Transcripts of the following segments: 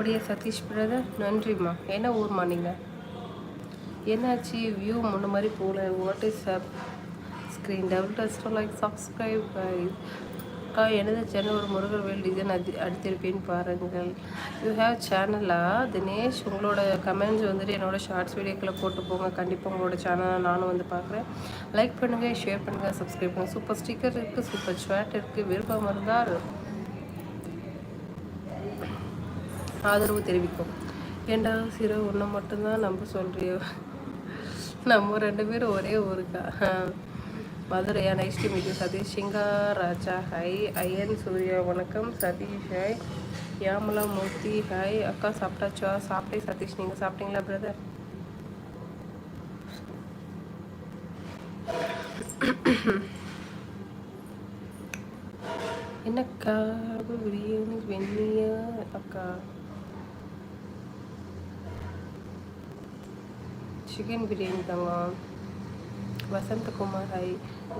அப்படியே சதீஷ் பிரதர் நன்றிம்மா. என்ன ஊர்மா நீங்கள்? என்னாச்சு வியூ முன்ன மாதிரி போகல? What is up screen double dust like subscribe அக்கா எனது சேனல் ஒரு முருகர்வேல் டிசைன் அடித்திருப்பேன் பாருங்கள். யூ ஹேவ் சேனலா தினேஷ்? உங்களோட கமெண்ட்ஸ் வந்துட்டு என்னோடய ஷார்ட்ஸ் வீடியோக்களை போட்டு போங்க. கண்டிப்பாக உங்களோட சேனலை நானும் வந்து பார்க்குறேன். லைக் பண்ணுங்கள், ஷேர் பண்ணுங்கள், சப்ஸ்கிரைப் பண்ணுங்கள். சூப்பர் ஸ்டிக்கர் இருக்குது, சூப்பர் ஸ்வேட் இருக்குது. விருப்பம் இருந்தால் ஆதரவு தெரிவிக்கும். ஏண்டா சிறு ஒன்று மட்டும்தான் நம்ப சொல்கிறியோ? நம்ம 2 பேரும் ஒரே ஊருக்கா? மதுரையா? Nice to meet you Satish. Singaraja hi. Iyan Surya வணக்கம். சதீஷ் ஹாய். யாமலா மூர்த்தி ஹாய். அக்கா சாப்பிட்டாச்சா? சாப்பிட்டே சதீஷ். நீங்கள் சாப்பிட்டீங்களா பிரதர்? என்னக்கா பிரியாணி வெண்ணியா அக்கா? சிக்கன் பிரியாணி தாங்க. Vasanthakumar hi.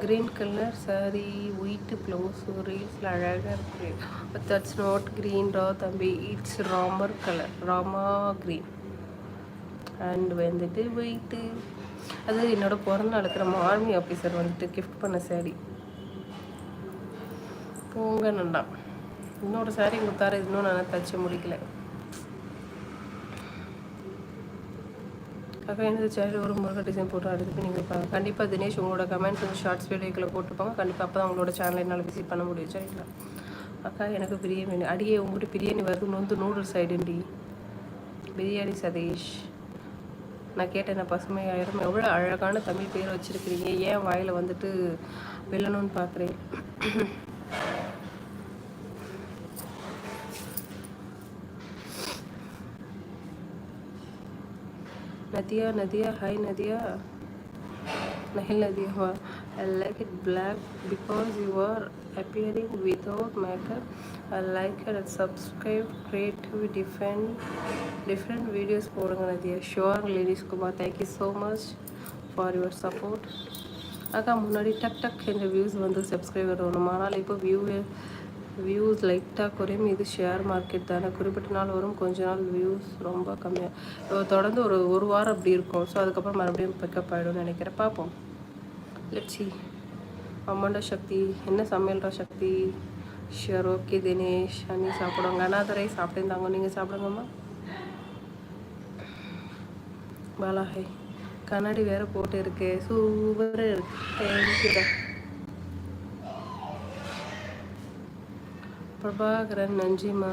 Green colour sari white blouse ரீல்ஸில் அழகாக இருக்குது. பட் தட்ஸ் நாட் க்ரீன் ரா தம்பி, it's Ramar colour, Rama green and வந்துட்டு ஒயிட்டு. அது என்னோடய பிறந்த நாளுக்கு நம்ம ஆர்மி ஆஃபீஸர் வந்துட்டு கிஃப்ட் பண்ண சாரி. போங்க நல்லா. இன்னொரு சாரி கொடுத்தாரு, இன்னும் நான் தச்சு முடிக்கல. அக்கா எனது சேனல் ஒரு முருகர் டிசைன் போட்டு அடுத்து நீங்கள் கண்டிப்பாக தினேஷ் உங்களோட கமெண்ட்ஸ் வந்து ஷார்ட்ஸ் வீடியோக்களை போட்டுப்பாங்க. கண்டிப்பாக அப்போ தான் உங்களோட சேனலை என்னால் விசிட் பண்ண முடியும். சரிங்களா அக்கா? எனக்கு பிரியாணி அடியே உங்கள்கிட்ட பிரியாணி வருது வந்து நூடுல்ஸ் ஐடென்டி பிரியாணி சதீஷ். நான் கேட்டேன் நான் பசுமையாயிரம் எவ்வளோ அழகான தமிழ் பேர் வச்சுருக்கிறீங்க, ஏன் வாயில் வந்துட்டு வெல்லணும்னு பார்க்குறேன். Nadiya hi Nadiya. Nahil Nadiya I like it black because you are appearing without makeup. I like it and subscribe creative different videos போடுங்க Nadiya. Sure ladies Kumar, thank you so much for your support. அக்கா முன்னாடி டக் டக் என்ற வியூஸ் வந்து சப்ஸ்கிரைபர் வரணும், ஆனால் இப்போ வியூஸ் லைட்டாக குறையும். இது ஷேர் மார்க்கெட் தானே, குறிப்பிட்ட நாள் வரும், கொஞ்ச நாள் வியூஸ் ரொம்ப கம்மியாக தொடர்ந்து ஒரு வாரம் அப்படி இருக்கும். ஸோ அதுக்கப்புறம் மறுபடியும் பிக்கப் ஆகிடும்னு நினைக்கிறேன். பார்ப்போம். லட்சி அம்மாண்டா சக்தி என்ன சமையல்ரா சக்தி? ஷியர் ஓகே தினேஷ். அண்ணி சாப்பிடுவாங்க. அனாதரை சாப்பிட்டேந்தாங்க, நீங்கள் சாப்பிடுங்கம்மா. பாலாஹை கண்ணாடி வேறு போட்டு இருக்கு, சூப்பர் இருக்கு. பிரபாகரன் நன்றிம்மா.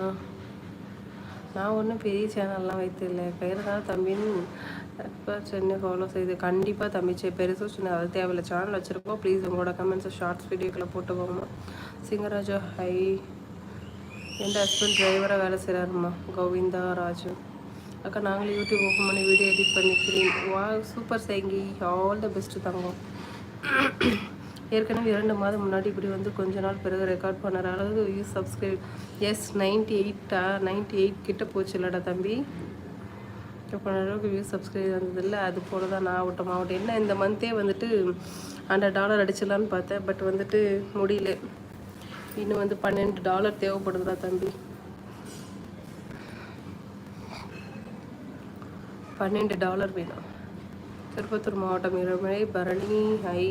நான் ஒன்றும் பெரிய சேனல்லாம் வைத்தில்லை, பெயர் தான் தம்பின்னு சென்னை ஃபாலோ செய்து. கண்டிப்பாக தம்பிச்சு பெருசும் சின்ன அது தேவையில்லை. சேனல் வச்சுருக்கோம். ப்ளீஸ் உங்களோட கமெண்ட்ஸை ஷார்ட்ஸ் வீடியோக்களை போட்டு போங்கம்மா. சிங்கராஜா ஹை. என் ஹஸ்பண்ட் டிரைவராக வேலை செய்கிறாருமா. கோவிந்தா ராஜு அக்கா நாங்களும் யூடியூப் ஓப்பன் பண்ணி வீடியோ எடிட் பண்ணிக்கிறேன். வா சூப்பர் சேங்கி, ஆல் த பெஸ்ட்டு தங்கம். ஏற்கனவே 2 மாதம் முன்னாடி இப்படி வந்து கொஞ்ச நாள் பிறகு ரெக்கார்ட் பண்ணுற அளவுக்கு வியூஸ் சப்ஸ்கிரைப். எஸ் 98 கிட்ட போச்சு இல்லடா தம்பி. இப்போ அளவுக்கு வியூஸ் சப்ஸ்கிரைப் வந்ததில்லை. அது போல தான் நான் ஆகட்டும் என்ன இந்த மந்த்தே வந்துட்டு $100 அடிச்சிடலான்னு பார்த்தேன். பட் வந்துட்டு முடியல. இன்னும் வந்து $12 தேவைப்படுதுடா தம்பி. $12 வேணும். திருப்பத்தூர் மாவட்டம் இருமலை பரணி ஹை.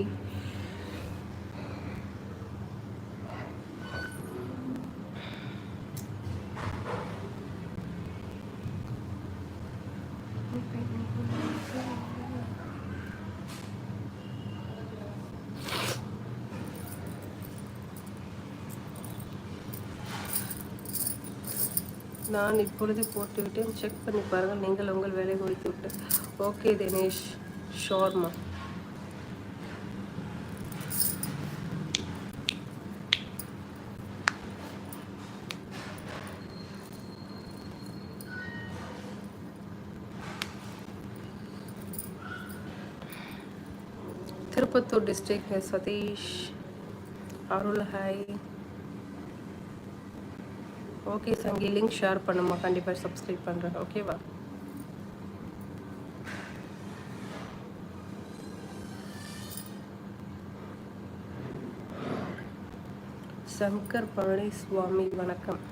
நான் இப்பொழுது போட்டுவிட்டேன், செக் பண்ணி பாருங்கள். நீங்கள் உங்கள் வேலையை குறித்து விட்டு. ஓகே தினேஷ் ஷோர்மா. திருப்பத்தூர் டிஸ்ட்ரிக்ட் சதீஷ் அருள் ஹாய். ஓகே சங்கி லிங்க் ஷேர் பண்ணுமா, கண்டிப்பாக சப்ஸ்கிரைப் பண்ணுறேன். ஓகேவா? சங்கர் பழனிசுவாமி வணக்கம்.